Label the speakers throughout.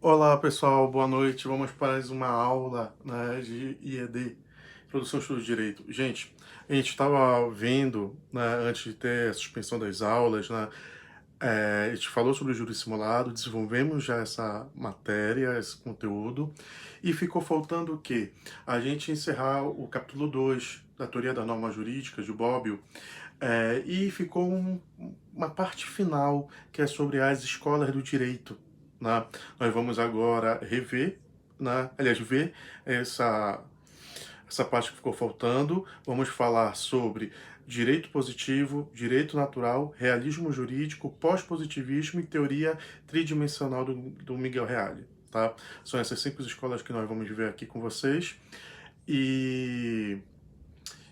Speaker 1: Olá pessoal, boa noite. Vamos para mais uma aula, né, de IED, Introdução ao Estudo de Direito. Gente, a gente estava vendo, né, antes de ter a suspensão das aulas, né, a gente falou sobre o júri simulado, desenvolvemos já essa matéria, esse conteúdo, e ficou faltando o quê? A gente encerrar o capítulo 2 da Teoria da Norma Jurídica, de Bobbio, e ficou uma parte final, que é sobre as escolas do direito, né? Nós vamos agora rever, né? Aliás, ver essa parte que ficou faltando. Vamos falar sobre direito positivo, direito natural, realismo jurídico, pós-positivismo e teoria tridimensional do Miguel Reale. Tá? São essas 5 escolas que nós vamos ver aqui com vocês. E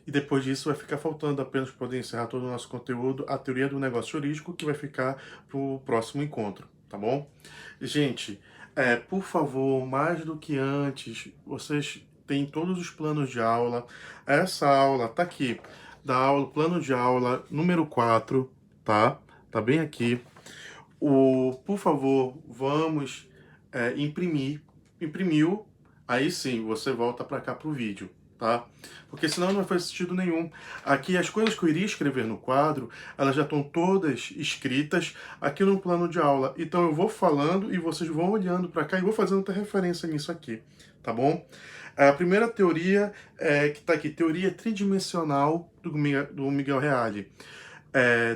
Speaker 1: depois disso vai ficar faltando apenas para poder encerrar todo o nosso conteúdo, a teoria do negócio jurídico, que vai ficar para o próximo encontro, tá bom? Gente, por favor, mais do que antes, vocês têm todos os planos de aula. Essa aula tá aqui, da aula, plano de aula número 4, tá? Tá bem aqui. Por favor, vamos imprimir. Imprimiu, aí sim, você volta para cá pro vídeo, tá? Porque senão não faz sentido nenhum. Aqui as coisas que eu iria escrever no quadro, elas já estão todas escritas aqui no plano de aula. Então eu vou falando e vocês vão olhando para cá e vou fazendo outra referência nisso aqui, tá bom? A primeira teoria que está aqui, teoria tridimensional do Miguel Reale.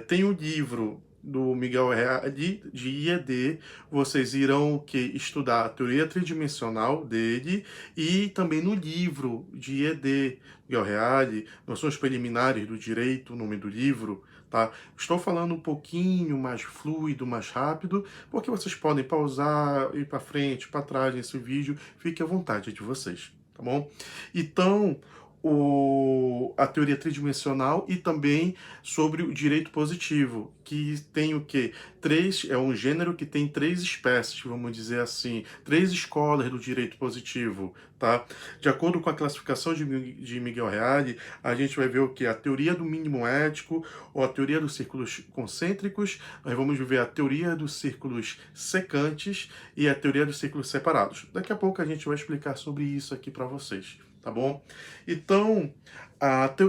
Speaker 1: Tem o livro do Miguel Reale de IED, vocês irão estudar a teoria tridimensional dele e também no livro de IED, Miguel Reale, Noções Preliminares do Direito, o nome do livro, tá? Estou falando um pouquinho mais fluido, mais rápido, porque vocês podem pausar, ir para frente, para trás nesse vídeo, fique à vontade de vocês, tá bom? Então, a teoria tridimensional e também sobre o direito positivo, que tem o quê? É um gênero que tem 3 espécies, vamos dizer assim, 3 escolas do direito positivo, tá? De acordo com a classificação de Miguel Reale, a gente vai ver o que? A teoria do mínimo ético, ou a teoria dos círculos concêntricos, nós vamos ver a teoria dos círculos secantes e a teoria dos círculos separados. Daqui a pouco a gente vai explicar sobre isso aqui para vocês, tá bom? Então,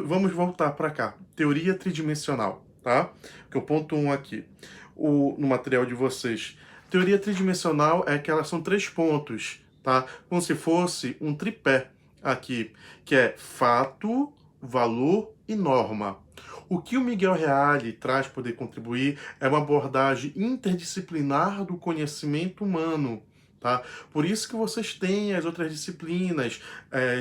Speaker 1: vamos voltar para cá. Teoria tridimensional, tá? Que é o ponto 1 aqui, no material de vocês. Teoria tridimensional é que elas são 3 pontos, tá? Como se fosse um tripé aqui, que é fato, valor e norma. O que o Miguel Reale traz para poder contribuir é uma abordagem interdisciplinar do conhecimento humano, tá? Por isso que vocês têm as outras disciplinas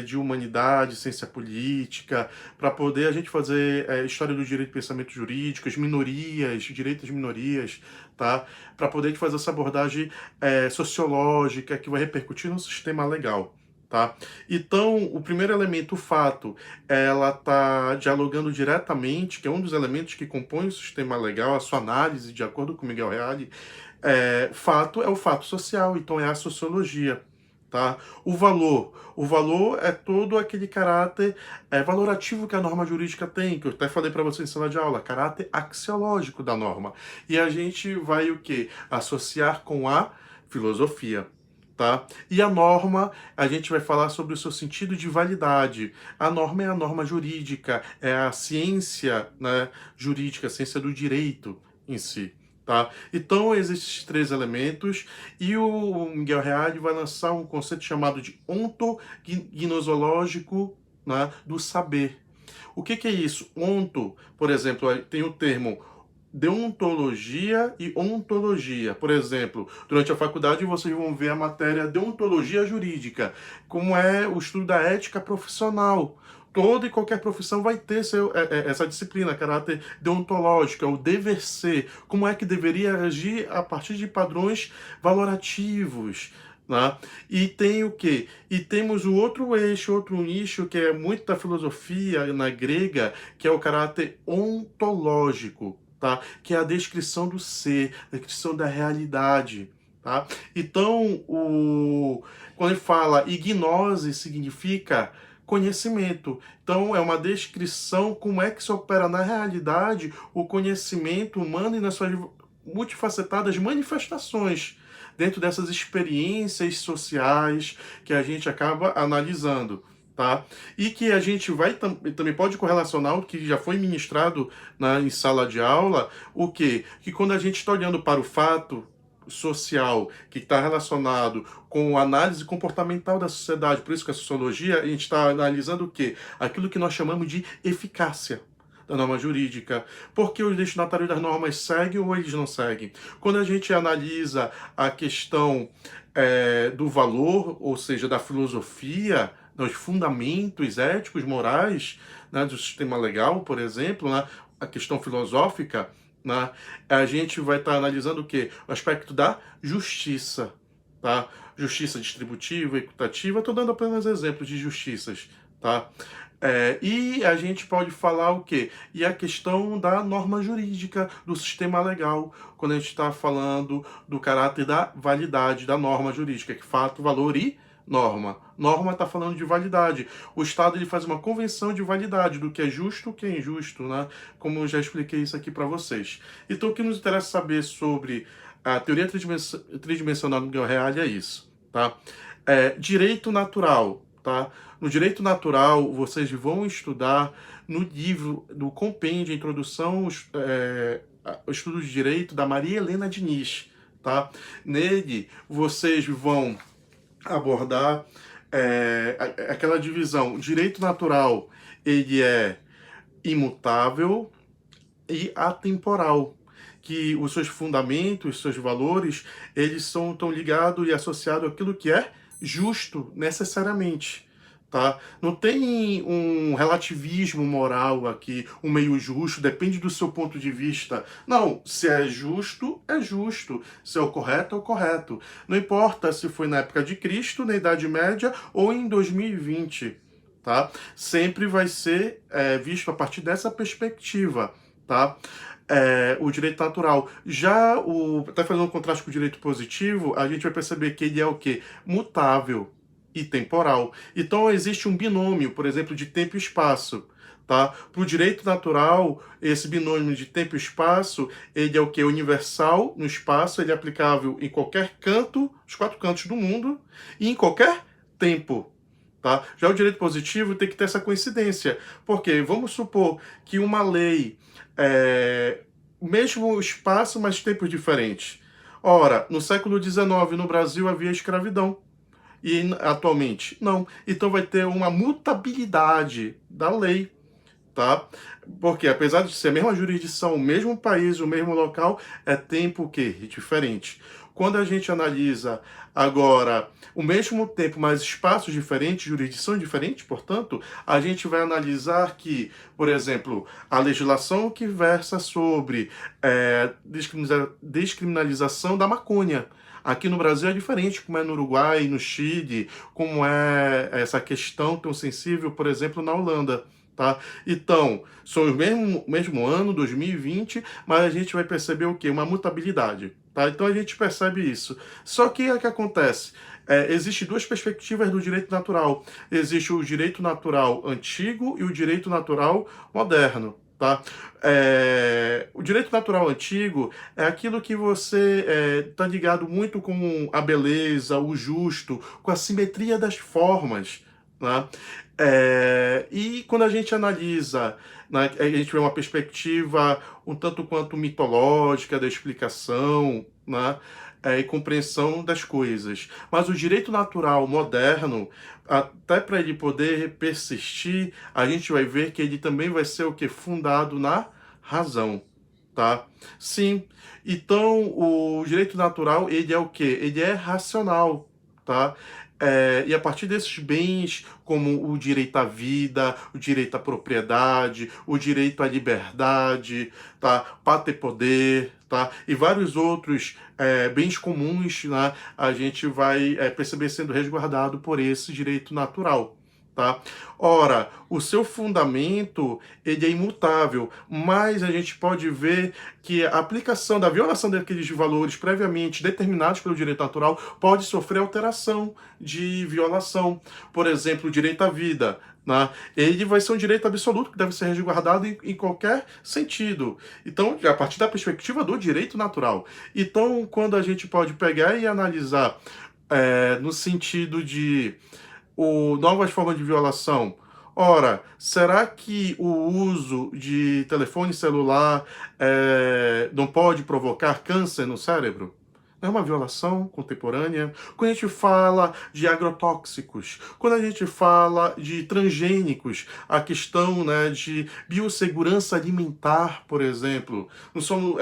Speaker 1: de humanidade, ciência política, para poder a gente fazer história do direito e pensamento jurídico, as minorias, direito das minorias, tá? Para poder fazer essa abordagem sociológica que vai repercutir no sistema legal. Tá? Então, o primeiro elemento, o fato, ela está dialogando diretamente, que é um dos elementos que compõe o sistema legal, a sua análise, de acordo com Miguel Reale, fato é o fato social, então é a sociologia. Tá? O valor é todo aquele caráter valorativo que a norma jurídica tem, que eu até falei para você em sala de aula, caráter axiológico da norma. E a gente vai o quê? Associar com a filosofia. Tá? E a norma, a gente vai falar sobre o seu sentido de validade. A norma é a norma jurídica, é a ciência, né, jurídica, a ciência do direito em si. Tá? Então, existem esses 3 elementos, e o Miguel Reale vai lançar um conceito chamado de ontognosológico, né, do saber. O que é isso? Onto, por exemplo, tem o termo deontologia e ontologia. Por exemplo, durante a faculdade vocês vão ver a matéria deontologia jurídica, como é o estudo da ética profissional. Toda e qualquer profissão vai ter essa disciplina, caráter deontológico, é o dever ser, como é que deveria agir a partir de padrões valorativos. Né? E tem o quê? E temos o outro eixo, outro nicho, que é muito da filosofia na grega, que é o caráter ontológico, tá? Que é a descrição do ser, a descrição da realidade. Tá? Então, quando ele fala ignose, significa conhecimento. Então, é uma descrição como é que se opera na realidade o conhecimento humano e nas suas multifacetadas manifestações. dentro dessas experiências sociais que a gente acaba analisando. Tá? E que a gente vai também pode correlacionar o que já foi ministrado em sala de aula, o quê? Que quando a gente está olhando para o fato social que está relacionado com a análise comportamental da sociedade, por isso que a sociologia, a gente está analisando o quê? Aquilo que nós chamamos de eficácia da norma jurídica, porque os destinatários das normas seguem ou eles não seguem. Quando a gente analisa a questão do valor, ou seja, da filosofia, dos fundamentos éticos, morais, né, do sistema legal, por exemplo, né, a questão filosófica, né, a gente vai estar analisando o quê? O aspecto da justiça, tá? Justiça distributiva, equitativa, estou dando apenas exemplos de justiças, tá? E a gente pode falar o quê? E a questão da norma jurídica, do sistema legal, quando a gente está falando do caráter da validade da norma jurídica, que fato, valor e norma. Norma está falando de validade. O Estado ele faz uma convenção de validade do que é justo e o que é injusto, né? Como eu já expliquei isso aqui para vocês. Então, o que nos interessa saber sobre a teoria tridimensional do Miguel Reale é isso, tá? Direito natural, tá? No direito natural, vocês vão estudar no livro do compêndio, Introdução ao Estudo de Direito, da Maria Helena Diniz, tá? Nele, vocês vão abordar aquela divisão. Direito natural, ele é imutável e atemporal, que os seus fundamentos, os seus valores, eles estão ligados e associados àquilo que é justo, necessariamente. Tá? Não tem um relativismo moral aqui, um meio justo, depende do seu ponto de vista. Não, se é justo, é justo. Se é o correto, é o correto. Não importa se foi na época de Cristo, na Idade Média ou em 2020. Tá? Sempre vai ser visto a partir dessa perspectiva. Tá? O direito natural. Já até fazendo um contraste com o direito positivo, a gente vai perceber que ele é o quê? Mutável e temporal. Então existe um binômio, por exemplo, de tempo e espaço. Tá? Para o direito natural, esse binômio de tempo e espaço, ele é o que? Universal no espaço, ele é aplicável em qualquer canto, os 4 cantos do mundo, e em qualquer tempo. Tá? Já o direito positivo tem que ter essa coincidência. Porque vamos supor que uma lei mesmo espaço, mas tempos diferentes. Ora, no século XIX, no Brasil, havia escravidão. E atualmente, não. Então vai ter uma mutabilidade da lei, tá? Porque apesar de ser a mesma jurisdição, o mesmo país, o mesmo local, é tempo que diferente. Quando a gente analisa agora o mesmo tempo, mas espaços diferentes, jurisdições diferentes, portanto, a gente vai analisar que, por exemplo, a legislação que versa sobre descriminalização da maconha. Aqui no Brasil é diferente, como é no Uruguai, no Chile, como é essa questão tão sensível, por exemplo, na Holanda. Tá? Então, são o mesmo ano, 2020, mas a gente vai perceber o quê? Uma mutabilidade. Tá? Então a gente percebe isso. Só que o que acontece? Existem 2 perspectivas do direito natural. Existe o direito natural antigo e o direito natural moderno. Tá? O direito natural antigo é aquilo que você está ligado muito com a beleza, o justo, com a simetria das formas. Né? E quando a gente analisa, né, a gente vê uma perspectiva um tanto quanto mitológica da explicação, né, e compreensão das coisas. Mas o direito natural moderno, até para ele poder persistir, a gente vai ver que ele também vai ser o que? Fundado na razão. Tá? Sim. Então, o direito natural, ele é o quê? Ele é racional. Tá? E a partir desses bens, como o direito à vida, o direito à propriedade, o direito à liberdade, tá? Pátria e poder, tá? E vários outros bens comuns, né? A gente vai perceber sendo resguardado por esse direito natural. tá? Ora, o seu fundamento, ele é imutável, mas a gente pode ver que a aplicação da violação daqueles valores previamente determinados pelo direito natural pode sofrer alteração de violação. Por exemplo, o direito à vida, né? Ele vai ser um direito absoluto que deve ser resguardado em qualquer sentido. Então, a partir da perspectiva do direito natural. Então, quando a gente pode pegar e analisar no sentido de novas formas de violação. Ora, será que o uso de telefone celular não pode provocar câncer no cérebro? Não é uma violação contemporânea? Quando a gente fala de agrotóxicos, quando a gente fala de transgênicos, a questão, né, de biossegurança alimentar, por exemplo, não são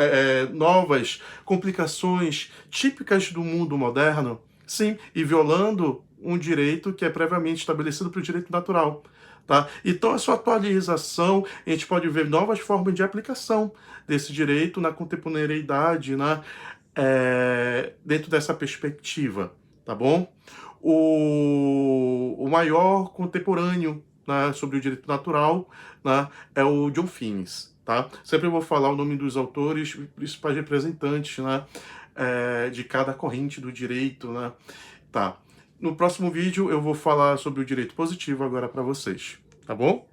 Speaker 1: novas complicações típicas do mundo moderno? Sim, e violando um direito que é previamente estabelecido para o direito natural. Tá? Então, a sua atualização, a gente pode ver novas formas de aplicação desse direito na contemporaneidade, né? Dentro dessa perspectiva, tá bom? O maior contemporâneo, né, sobre o direito natural, né, é o John Finnes, tá? Sempre eu vou falar o nome dos autores, principais representantes, né, de cada corrente do direito, né? Tá. No próximo vídeo eu vou falar sobre o direito positivo agora para vocês, tá bom?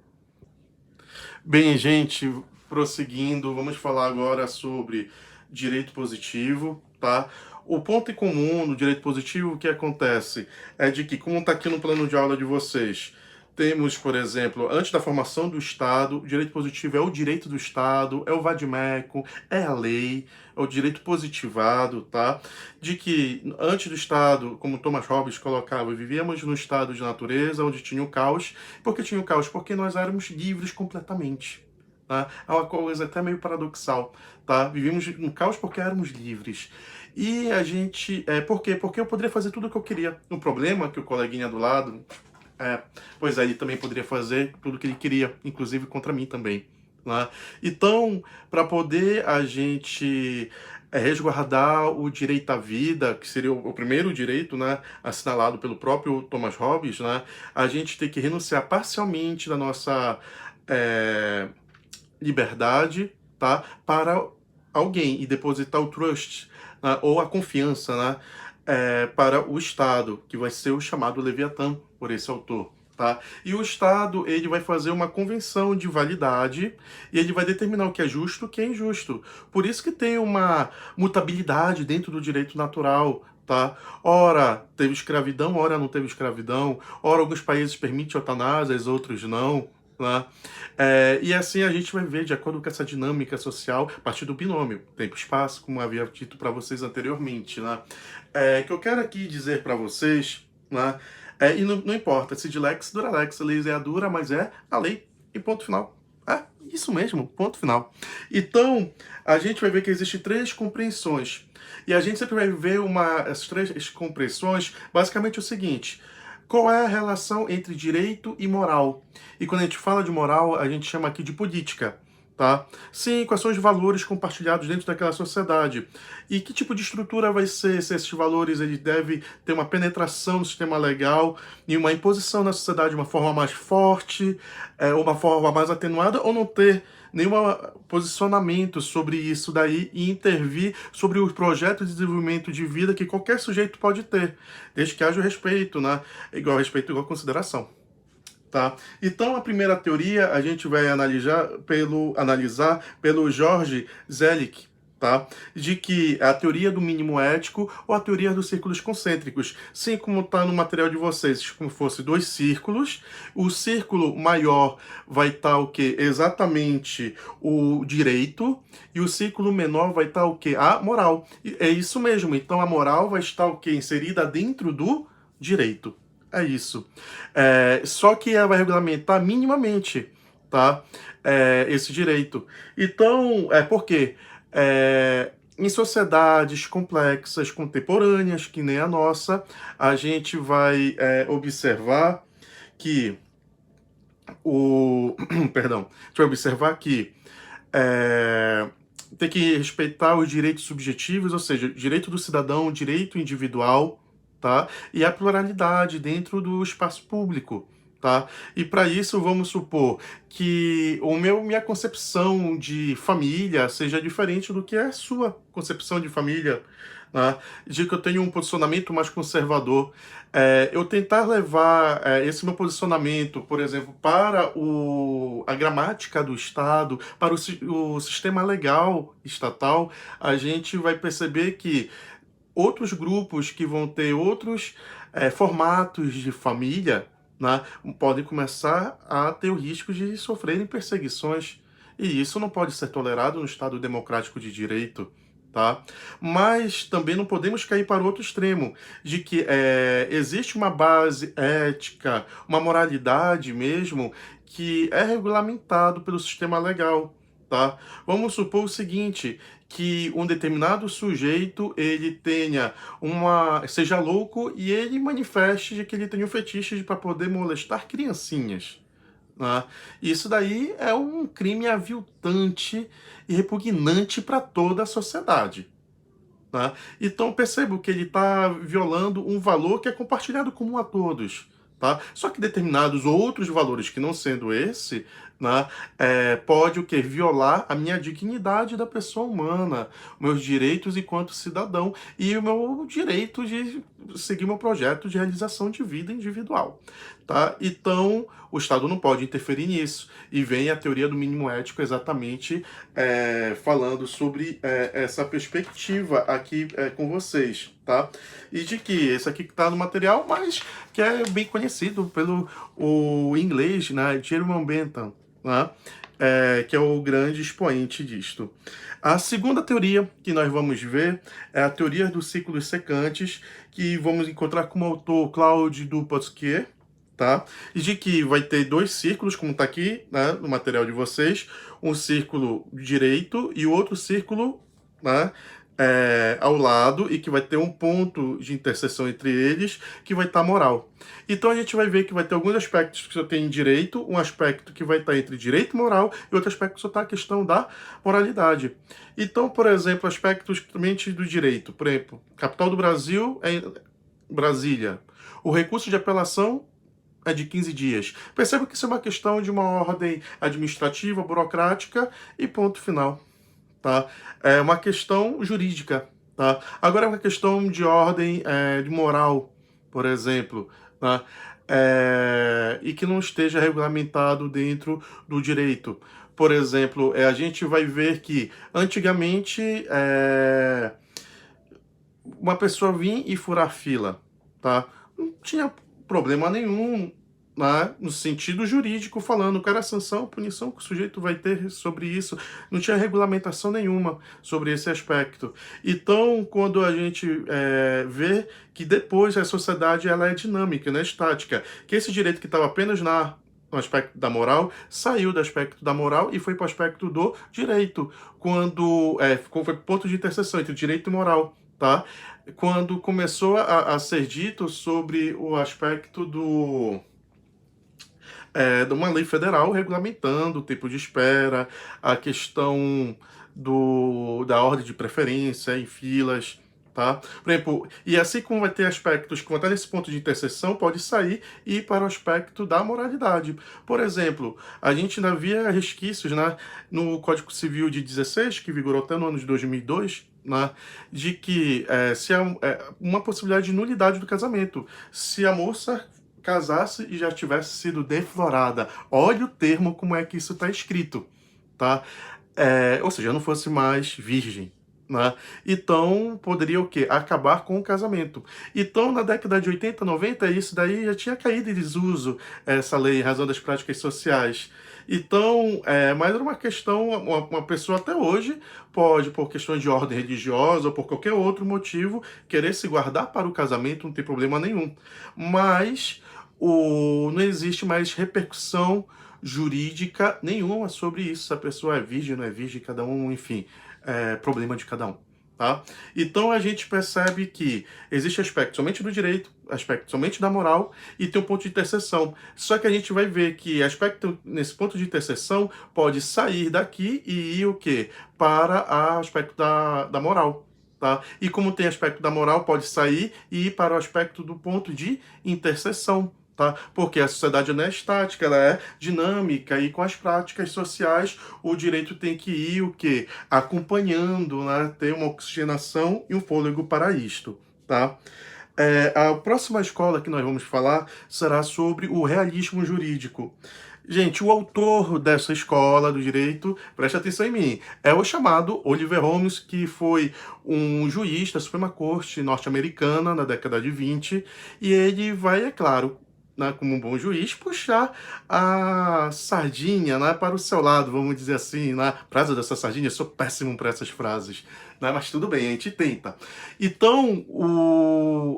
Speaker 1: Bem, gente, prosseguindo, vamos falar agora sobre direito positivo, tá? O ponto em comum no direito positivo, o que acontece é de que, como está aqui no plano de aula de vocês, temos, por exemplo, antes da formação do Estado, o direito positivo é o direito do Estado, é o vade-mecum, é a lei, é o direito positivado, tá? De que antes do Estado, como Thomas Hobbes colocava, vivíamos no estado de natureza, onde tinha o caos. Por que tinha o caos? Porque nós éramos livres completamente. Tá? É uma coisa até meio paradoxal, tá? Vivíamos no caos porque éramos livres. E a gente... por quê? Porque eu poderia fazer tudo o que eu queria. O problema é que o coleguinha do lado... pois é, ele também poderia fazer tudo o que ele queria, inclusive contra mim também. Né? Então, para poder a gente resguardar o direito à vida, que seria o primeiro direito, né, assinalado pelo próprio Thomas Hobbes, né, a gente tem que renunciar parcialmente da nossa liberdade, tá, para alguém e depositar o trust, né, ou a confiança, né, para o Estado, que vai ser o chamado Leviatã por esse autor. Tá? E o Estado, ele vai fazer uma convenção de validade e ele vai determinar o que é justo e o que é injusto. Por isso que tem uma mutabilidade dentro do direito natural, tá? Ora teve escravidão, ora não teve escravidão, ora alguns países permitem eutanásia, outros não, né? E assim a gente vai ver, de acordo com essa dinâmica social, a partir do binômio, tempo e espaço, como eu havia dito para vocês anteriormente, né? Que eu quero aqui dizer para vocês, né? E não importa se de lex, dura lex, a lei é dura, mas é a lei, e ponto final. Isso mesmo, ponto final. Então, a gente vai ver que existem três compreensões. E a gente sempre vai ver essas três compreensões, basicamente o seguinte: qual é a relação entre direito e moral? E quando a gente fala de moral, a gente chama aqui de política. Tá? Sim, quais são os valores compartilhados dentro daquela sociedade? E que tipo de estrutura vai ser se esses valores ele deve ter uma penetração no sistema legal e uma imposição na sociedade de uma forma mais forte, ou uma forma mais atenuada, ou não ter nenhum posicionamento sobre isso daí e intervir sobre os projetos de desenvolvimento de vida que qualquer sujeito pode ter, desde que haja o respeito, né? Igual respeito, igual consideração. Tá? Então, a primeira teoria a gente vai analisar pelo George Selig, tá? De que a teoria do mínimo ético ou a teoria dos círculos concêntricos. Sim, como está no material de vocês, como fosse dois círculos, o círculo maior vai estar o quê? Exatamente o direito, e o círculo menor vai estar o quê? A moral. E é isso mesmo, então a moral vai estar o quê? Inserida dentro do direito. É isso. Só que ela vai regulamentar minimamente, tá? Esse direito. Então, por quê? Em sociedades complexas, contemporâneas, que nem a nossa, a gente vai observar que Perdão. A gente vai observar que tem que respeitar os direitos subjetivos, ou seja, direito do cidadão, direito individual, tá? E a pluralidade dentro do espaço público, tá? E para isso, vamos supor que minha concepção de família seja diferente do que é a sua concepção de família, né? De que eu tenho um posicionamento mais conservador. Eu tentar levar esse meu posicionamento, por exemplo, para a gramática do Estado, para o sistema legal estatal, a gente vai perceber que outros grupos que vão ter outros formatos de família, né, podem começar a ter o risco de sofrerem perseguições. E isso não pode ser tolerado no Estado democrático de direito. Tá? Mas também não podemos cair para o outro extremo, de que existe uma base ética, uma moralidade mesmo, que é regulamentado pelo sistema legal. Tá? Vamos supor o seguinte, que um determinado sujeito ele tenha seja louco e ele manifeste de que ele tem um fetiche para poder molestar criancinhas, né? Isso daí é um crime aviltante e repugnante para toda a sociedade. Tá? Então percebo que ele está violando um valor que é compartilhado comum a todos. Tá? Só que determinados outros valores que não sendo esse, né, pode o que? Violar a minha dignidade da pessoa humana, meus direitos enquanto cidadão e o meu direito de seguir meu projeto de realização de vida individual. Tá? Então, o Estado não pode interferir nisso. E vem a teoria do mínimo ético exatamente falando sobre essa perspectiva aqui com vocês, tá? E de que esse aqui que está no material, mas que é bem conhecido pelo o inglês, né? Jerome Bentham, né? Que é o grande expoente disto. A segunda teoria que nós vamos ver é a teoria dos ciclos secantes, que vamos encontrar como autor Claude Dupasquier, tá? E de que vai ter dois círculos, como está aqui, né, no material de vocês, um círculo direito e outro círculo, né, ao lado, e que vai ter um ponto de interseção entre eles, que vai estar moral. Então a gente vai ver que vai ter alguns aspectos que só tem direito, um aspecto que vai estar entre direito e moral, e outro aspecto que só está a questão da moralidade. Então, por exemplo, aspectos somente do direito. Por exemplo, capital do Brasil é Brasília. O recurso de apelação é de 15 dias. Perceba que isso é uma questão de uma ordem administrativa, burocrática e ponto final. Tá? É uma questão jurídica. Tá? Agora é uma questão de ordem de moral, por exemplo, tá? E que não esteja regulamentado dentro do direito. Por exemplo, a gente vai ver que antigamente uma pessoa vir e furar fila, tá? Não tinha problema nenhum, né? No sentido jurídico falando, qual era a sanção, a punição que o sujeito vai ter sobre isso. Não tinha regulamentação nenhuma sobre esse aspecto. Então, quando a gente vê que depois a sociedade ela é dinâmica, não é estática, que esse direito que estava apenas no aspecto da moral, saiu do aspecto da moral e foi para o aspecto do direito, quando foi ponto de interseção entre direito e moral, tá? Quando começou a ser dito sobre o aspecto de uma lei federal regulamentando o tempo de espera, a questão da ordem de preferência em filas, tá? Por exemplo, e assim como vai ter aspectos que vão estar nesse ponto de interseção, pode sair e ir para o aspecto da moralidade. Por exemplo, a gente ainda via resquícios, né, no Código Civil de 16, que vigorou até no ano de 2002, né, de que se há uma possibilidade de nulidade do casamento. Se a moça casasse e já tivesse sido deflorada. Olha o termo, como é que isso está escrito, tá? Ou seja, não fosse mais virgem, né? Então, poderia o quê? Acabar com o casamento. Então, na década de 80, 90, isso daí já tinha caído em desuso, essa lei, em razão das práticas sociais. Então, mas era uma questão, uma pessoa até hoje pode, por questões de ordem religiosa ou por qualquer outro motivo, querer se guardar para o casamento, não tem problema nenhum. Mas não existe mais repercussão jurídica nenhuma sobre isso. Se a pessoa é virgem, não é virgem, cada um, enfim, problema de cada um. Tá? Então a gente percebe que existe aspecto somente do direito, aspecto somente da moral e tem um ponto de interseção. Só que a gente vai ver que aspecto nesse ponto de interseção pode sair daqui e ir o quê? Para o aspecto da moral. Tá? E como tem aspecto da moral, pode sair e ir para o aspecto do ponto de interseção. tá? Porque a sociedade não é estática, ela é dinâmica e com as práticas sociais o direito tem que ir o quê? Acompanhando, né? Ter uma oxigenação e um fôlego para isto, tá? A próxima escola que nós vamos falar será sobre o realismo jurídico. Gente, o autor dessa escola do direito, preste atenção em mim, é o chamado Oliver Holmes, que foi um juiz da Suprema Corte norte-americana na década de 20, e ele vai, é claro, né, como um bom juiz, puxar a sardinha, né, para o seu lado, vamos dizer assim, na frase dessa sardinha, eu sou péssimo para essas frases, né, mas tudo bem, a gente tenta. Então,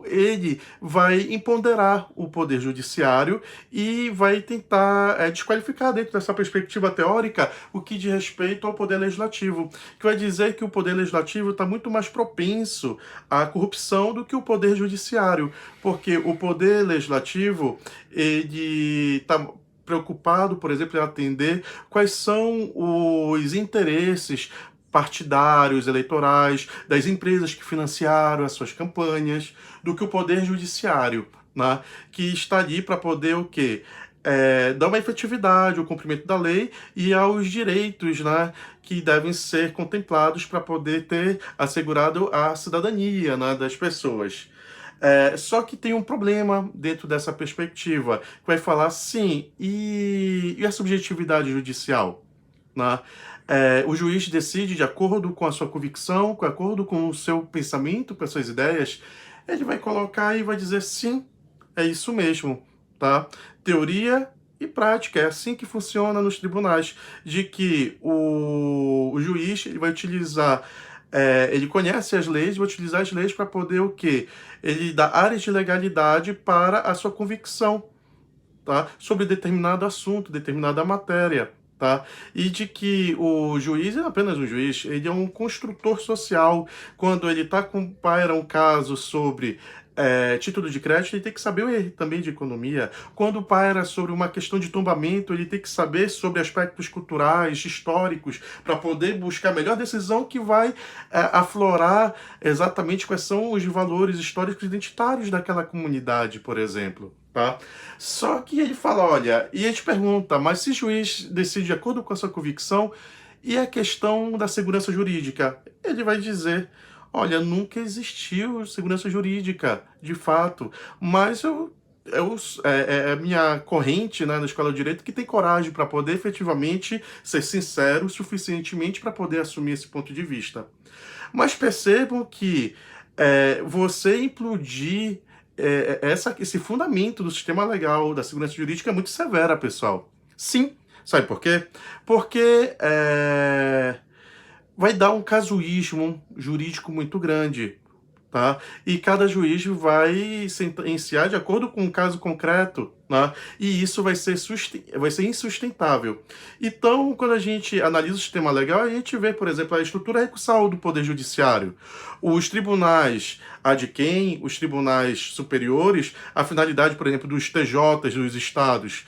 Speaker 1: ele vai empoderar o poder judiciário e vai tentar desqualificar dentro dessa perspectiva teórica o que diz respeito ao poder legislativo, que vai dizer que o poder legislativo está muito mais propenso à corrupção do que o poder judiciário, porque o poder legislativo ele está preocupado, por exemplo, em atender quais são os interesses partidários, eleitorais, das empresas que financiaram as suas campanhas, do que o poder judiciário, né, que está ali para poder o quê? Dar uma efetividade ao cumprimento da lei e aos direitos, né, que devem ser contemplados para poder ter assegurado a cidadania, né, das pessoas. Só que tem um problema dentro dessa perspectiva, que vai falar, sim, e a subjetividade judicial? Né? O juiz decide de acordo com a sua convicção, de acordo com o seu pensamento, com as suas ideias, ele vai colocar e vai dizer sim, é isso mesmo, tá? Teoria e prática, é assim que funciona nos tribunais, de que o juiz ele vai utilizar, ele conhece as leis, vai utilizar as leis para poder o quê? Ele dá áreas de legalidade para a sua convicção, tá? Sobre determinado assunto, determinada matéria. Tá? E de que o juiz é apenas um juiz, ele é um construtor social. Quando ele paira um caso sobre título de crédito, ele tem que saber também de economia. Quando paira sobre uma questão de tombamento, ele tem que saber sobre aspectos culturais, históricos, para poder buscar a melhor decisão que vai aflorar exatamente quais são os valores históricos identitários daquela comunidade, por exemplo. Tá? Só que ele fala, olha, e a gente pergunta, mas se o juiz decide de acordo com a sua convicção, e a questão da segurança jurídica? Ele vai dizer, olha, nunca existiu segurança jurídica, de fato, mas é a minha corrente, né, na Escola de Direito que tem coragem para poder efetivamente ser sincero o suficientemente para poder assumir esse ponto de vista. Mas percebam que você implodir esse fundamento do sistema legal da segurança jurídica é muito severa, pessoal. Sim. Sabe por quê? Porque vai dar um casuísmo jurídico muito grande. Tá? E cada juiz vai sentenciar de acordo com um caso concreto, né? E isso vai ser insustentável. Então, quando a gente analisa o sistema legal, a gente vê, por exemplo, a estrutura recursal do Poder Judiciário. Os tribunais adquêm, os tribunais superiores, a finalidade, por exemplo, dos TJs dos estados,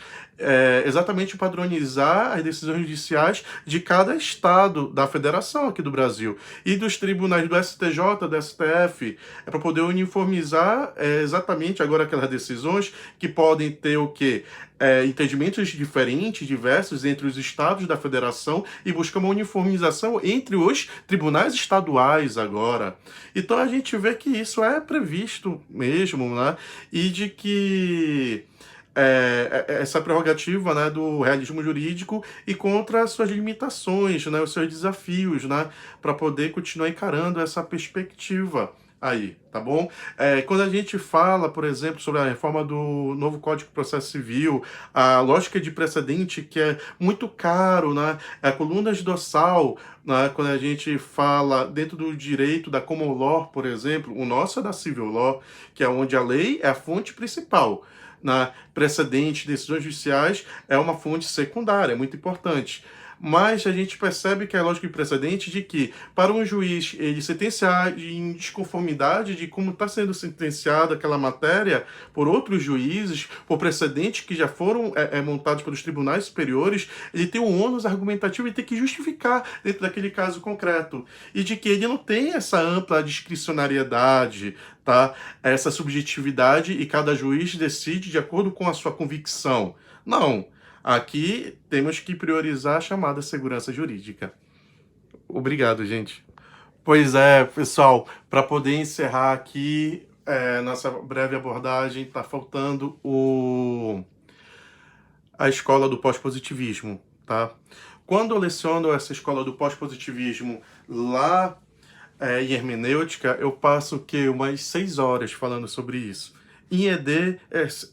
Speaker 1: exatamente padronizar as decisões judiciais de cada estado da federação aqui do Brasil. E dos tribunais do STJ, do STF, para poder uniformizar exatamente agora aquelas decisões que podem ter o quê? Entendimentos diferentes, diversos entre os estados da federação e buscar uma uniformização entre os tribunais estaduais agora. Então a gente vê que isso é previsto mesmo, né? E de que essa prerrogativa, né, do realismo jurídico e contra as suas limitações, né, os seus desafios, né, para poder continuar encarando essa perspectiva aí, tá bom? Quando a gente fala, por exemplo, sobre a reforma do novo Código de Processo Civil, a lógica de precedente que é muito caro, né, a coluna de dorsal, né, quando a gente fala dentro do direito da common law, por exemplo, o nosso é da civil law, que é onde a lei é a fonte principal. Na precedente, decisões judiciais é uma fonte secundária, é muito importante. mas a gente percebe que é lógica precedente de que, para um juiz ele sentenciar em desconformidade de como está sendo sentenciada aquela matéria por outros juízes, por precedentes que já foram montados pelos tribunais superiores, ele tem um ônus argumentativo e tem que justificar dentro daquele caso concreto. E de que ele não tem essa ampla discricionariedade, tá? Essa subjetividade e cada juiz decide de acordo com a sua convicção. Não. Aqui temos que priorizar a chamada segurança jurídica. Obrigado, gente. Pois é, pessoal, para poder encerrar aqui nossa breve abordagem, está faltando a escola do pós-positivismo, tá? Quando eu leciono essa escola do pós-positivismo lá em hermenêutica, eu passo umas 6 horas falando sobre isso. Em ED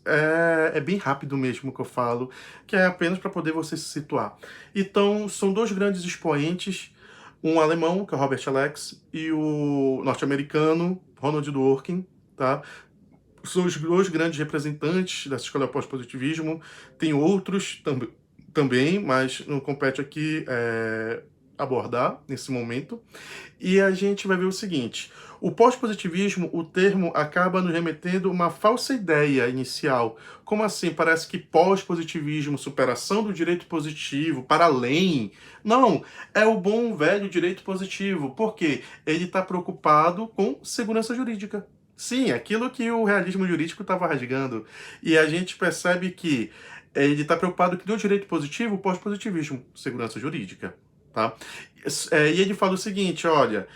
Speaker 1: é bem rápido mesmo que eu falo, que é apenas para poder você se situar. Então, são dois grandes expoentes, um alemão, que é o Robert Alex, e o norte-americano, Ronald Dworkin, tá? São os dois grandes representantes dessa escola pós-positivismo. Tem outros também, mas não compete aqui abordar nesse momento. E a gente vai ver o seguinte: o pós-positivismo, o termo acaba nos remetendo uma falsa ideia inicial. Como assim? Parece que pós-positivismo, superação do direito positivo, para além. Não, é o bom velho direito positivo. Por quê? Ele está preocupado com segurança jurídica. Sim, aquilo que o realismo jurídico estava rasgando. E a gente percebe que ele está preocupado que no direito positivo, pós-positivismo, segurança jurídica. Tá? E ele fala o seguinte, olha,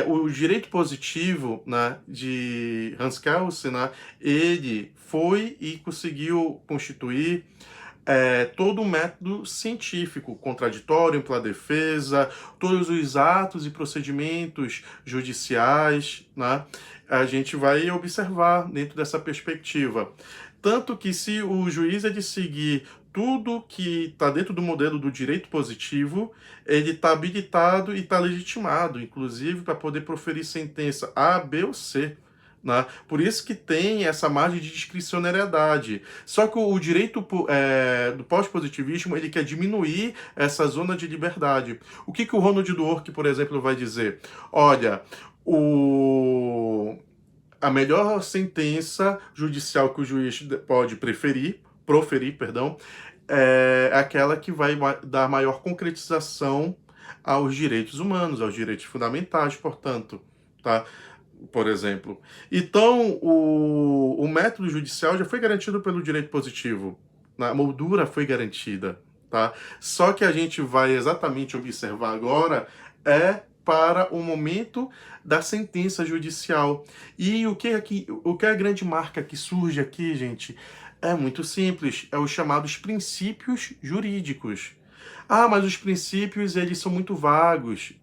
Speaker 1: o direito positivo, né, de Hans Kelsen, né, ele foi e conseguiu constituir todo um método científico, contraditório, ampla defesa, todos os atos e procedimentos judiciais, né, a gente vai observar dentro dessa perspectiva. Tanto que se o juiz é de seguir tudo que está dentro do modelo do direito positivo, ele está habilitado e está legitimado, inclusive, para poder proferir sentença A, B ou C. Né? Por isso que tem essa margem de discricionariedade. Só que o direito do pós-positivismo ele quer diminuir essa zona de liberdade. O que o Ronald Dworkin, por exemplo, vai dizer? Olha, a melhor sentença judicial que o juiz pode proferir, é aquela que vai dar maior concretização aos direitos humanos, aos direitos fundamentais, portanto, tá? Por exemplo. Então, o método judicial já foi garantido pelo direito positivo, a moldura foi garantida, tá? Só que a gente vai exatamente observar agora para o momento da sentença judicial. E o que é a grande marca que surge aqui, gente? É muito simples, é os chamados princípios jurídicos. Ah, mas os princípios, eles são muito vagos.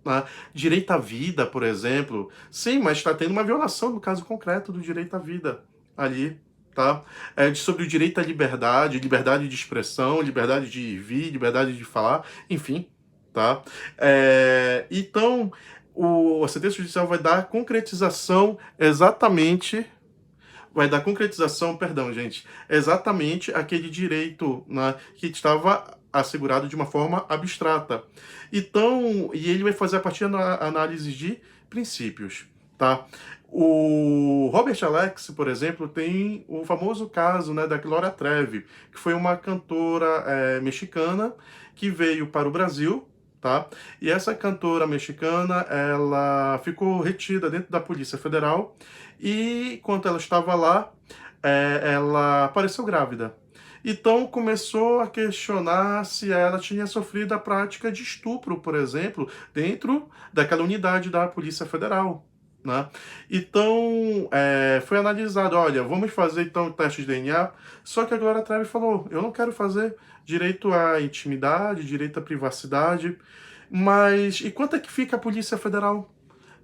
Speaker 1: Né? Direito à vida, por exemplo. Sim, mas está tendo uma violação no caso concreto do direito à vida ali. Tá? Sobre o direito à liberdade, liberdade de expressão, liberdade de ir e vir, liberdade de falar, enfim. Tá? Então, a sentença judicial vai dar concretização exatamente... exatamente aquele direito, né, que estava assegurado de uma forma abstrata. Então, e ele vai fazer a partir da análise de princípios, tá? O Robert Alex, por exemplo, tem o famoso caso, né, da Gloria Trevi, que foi uma cantora mexicana que veio para o Brasil, tá? E essa cantora mexicana, ela ficou retida dentro da Polícia Federal e, enquanto ela estava lá, ela apareceu grávida. Então começou a questionar se ela tinha sofrido a prática de estupro, por exemplo, dentro daquela unidade da Polícia Federal. Né? Então foi analisado, olha, vamos fazer então o teste de DNA, só que a Gloria Trevi falou, eu não quero fazer direito à intimidade, direito à privacidade, mas e quanto é que fica a Polícia Federal?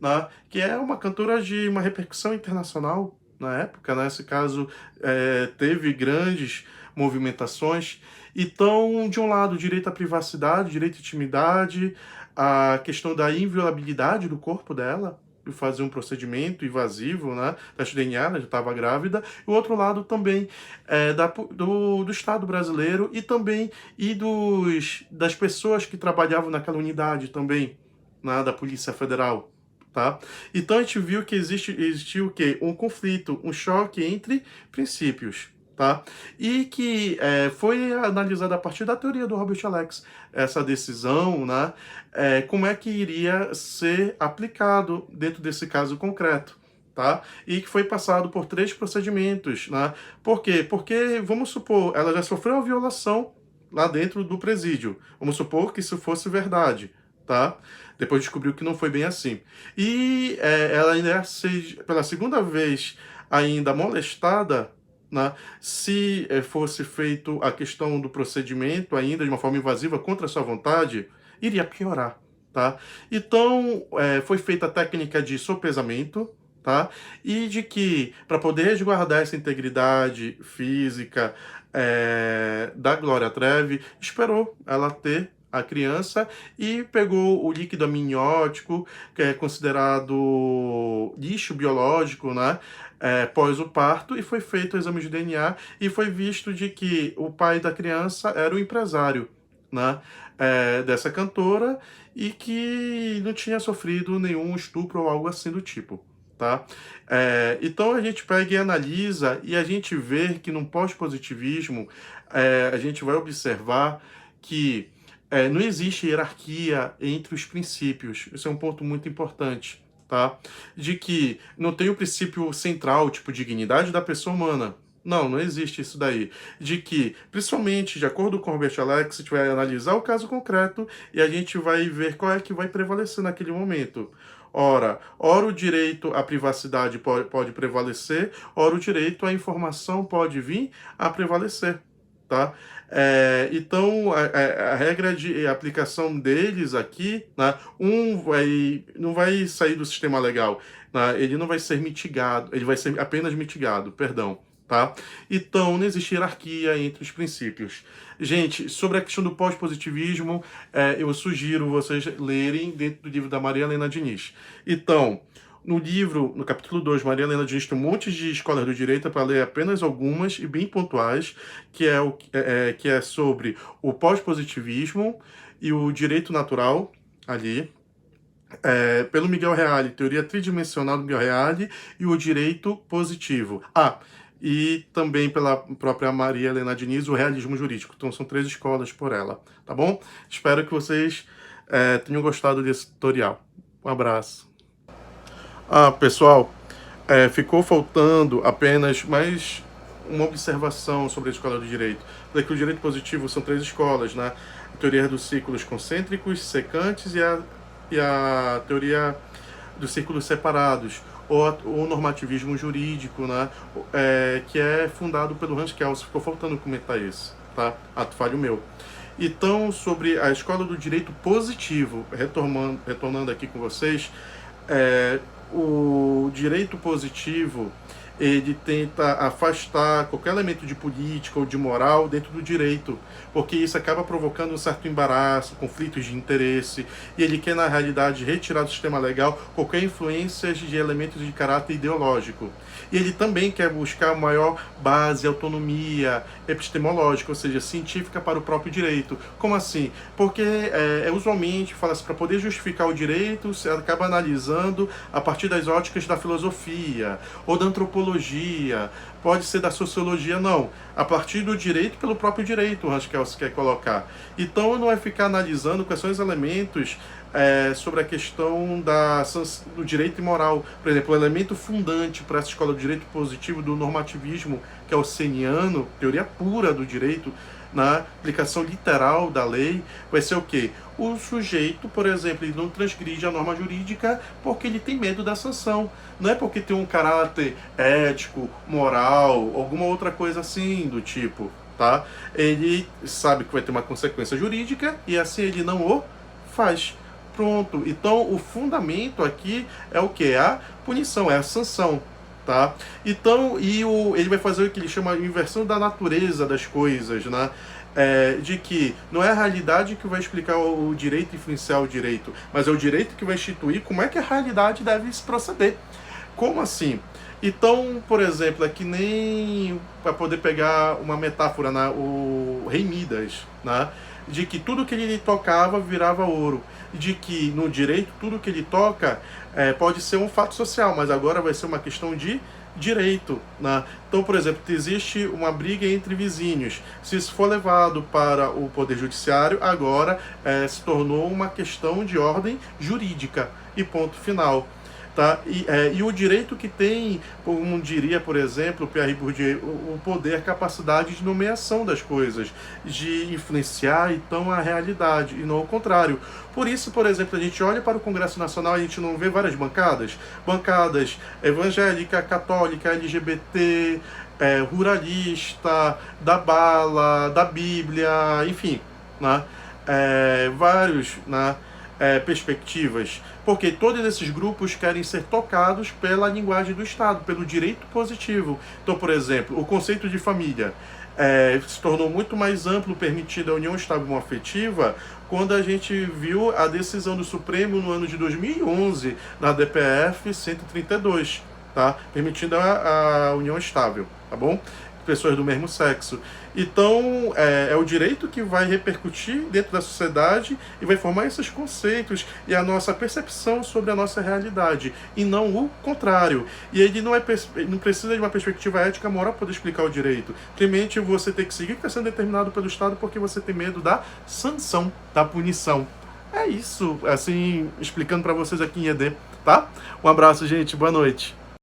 Speaker 1: Né? Que é uma cantora de uma repercussão internacional na época, né? Nesse caso teve grandes movimentações. Então, de um lado, direito à privacidade, direito à intimidade, a questão da inviolabilidade do corpo dela, de fazer um procedimento invasivo, né, teste de DNA, ela já estava grávida, e o outro lado também do Estado brasileiro das pessoas que trabalhavam naquela unidade também, né, da Polícia Federal. Tá? Então a gente viu que existiu o quê? Um conflito, um choque entre princípios. Tá? E que foi analisada a partir da teoria do Robert Alex, essa decisão, né? Como é que iria ser aplicado dentro desse caso concreto. Tá? E que foi passado por 3 procedimentos. Né? Por quê? Porque, vamos supor, ela já sofreu a violação lá dentro do presídio. Vamos supor que isso fosse verdade. Tá? Depois descobriu que não foi bem assim. E ela ainda ia ser, pela segunda vez, ainda molestada, né, se fosse feito a questão do procedimento ainda de uma forma invasiva contra a sua vontade, iria piorar. Tá? Então, foi feita a técnica de sopesamento, tá? E de que, para poder resguardar essa integridade física da Glória Trevi, esperou ela ter a criança e pegou o líquido amniótico, que é considerado lixo biológico, né? Pós o parto, e foi feito o exame de DNA e foi visto de que o pai da criança era o empresário, né? Dessa cantora e que não tinha sofrido nenhum estupro ou algo assim do tipo. Tá? Então a gente pega e analisa e a gente vê que no pós-positivismo a gente vai observar que não existe hierarquia entre os princípios. Isso é um ponto muito importante, tá? De que não tem o princípio central, tipo dignidade da pessoa humana. Não existe isso daí. De que, principalmente, de acordo com o Robert Alex, a gente vai analisar o caso concreto e a gente vai ver qual é que vai prevalecer naquele momento. Ora o direito à privacidade pode prevalecer, ora o direito à informação pode vir a prevalecer, tá? Então, a regra de aplicação deles aqui, né, não vai sair do sistema legal, né, ele não vai ser mitigado, ele vai ser apenas mitigado, perdão. Tá? Então, não existe hierarquia entre os princípios. Gente, sobre a questão do pós-positivismo, eu sugiro vocês lerem dentro do livro da Maria Helena Diniz. Então, no livro, no capítulo 2, Maria Helena Diniz tem um monte de escolas do direito para ler apenas algumas e bem pontuais, que é sobre o pós-positivismo e o direito natural ali. Pelo Miguel Reale, teoria tridimensional do Miguel Reale e o direito positivo. E também pela própria Maria Helena Diniz, o realismo jurídico. Então são 3 escolas por ela, tá bom? Espero que vocês tenham gostado desse tutorial. Um abraço. Pessoal, ficou faltando apenas mais uma observação sobre a escola do direito. Falei que o direito positivo são 3 escolas, né? A teoria dos círculos concêntricos, secantes e a teoria dos círculos separados, ou o normativismo jurídico, né? Que é fundado pelo Hans Kelsen. Ficou faltando comentar esse, tá? Ato falho meu. Então, sobre a escola do direito positivo, retornando aqui com vocês, o direito positivo, ele tenta afastar qualquer elemento de política ou de moral dentro do direito, porque isso acaba provocando um certo embaraço, conflitos de interesse, e ele quer, na realidade, retirar do sistema legal qualquer influência de elementos de caráter ideológico. E ele também quer buscar maior base, autonomia epistemológica, ou seja, científica para o próprio direito. Como assim? Porque usualmente fala-se, para poder justificar o direito, você acaba analisando a partir das óticas da filosofia ou da antropologia, pode ser da sociologia, não. A partir do direito, pelo próprio direito, o Hans Kelsen quer colocar. Então, não é ficar analisando quais são os elementos sobre a questão do direito e moral. Por exemplo, o elemento fundante para essa escola do direito positivo do normativismo, que é o seniano, teoria pura do direito, na aplicação literal da lei, vai ser o quê? O sujeito, por exemplo, ele não transgride a norma jurídica porque ele tem medo da sanção. Não é porque tem um caráter ético, moral, alguma outra coisa assim do tipo, tá? Ele sabe que vai ter uma consequência jurídica e assim ele não o faz. Pronto. Então, o fundamento aqui é o quê? A punição, é a sanção. Tá? Então, ele vai fazer o que ele chama de inversão da natureza das coisas, né? de que não é a realidade que vai explicar o direito e influenciar o direito, mas é o direito que vai instituir como é que a realidade deve se proceder. Como assim? Então, por exemplo, é que nem para poder pegar uma metáfora, né, o rei Midas, né, de que tudo que ele tocava virava ouro, de que no direito tudo que ele toca pode ser um fato social, mas agora vai ser uma questão de direito, né? Então, por exemplo, existe uma briga entre vizinhos. Se isso for levado para o Poder Judiciário, agora se tornou uma questão de ordem jurídica e ponto final. Tá? E o direito que tem, como diria, por exemplo, Pierre Bourdieu, o poder, a capacidade de nomeação das coisas, de influenciar então a realidade, e não o contrário. Por isso, por exemplo, a gente olha para o Congresso Nacional e a gente não vê várias bancadas, bancadas evangélica, católica, LGBT, ruralista, da bala, da Bíblia, enfim, né? Vários, né? Perspectivas, porque todos esses grupos querem ser tocados pela linguagem do Estado, pelo direito positivo. Então, por exemplo, o conceito de família se tornou muito mais amplo, permitindo a união estável afetiva, quando a gente viu a decisão do Supremo no ano de 2011, na DPF 132, tá? Permitindo a união estável, tá bom? Pessoas do mesmo sexo. Então, é o direito que vai repercutir dentro da sociedade e vai formar esses conceitos e a nossa percepção sobre a nossa realidade, e não o contrário. E ele não precisa de uma perspectiva ética moral para poder explicar o direito. Simplesmente você tem que seguir o que está sendo determinado pelo Estado porque você tem medo da sanção, da punição. É isso, assim, explicando para vocês aqui em ED, tá? Um abraço, gente. Boa noite.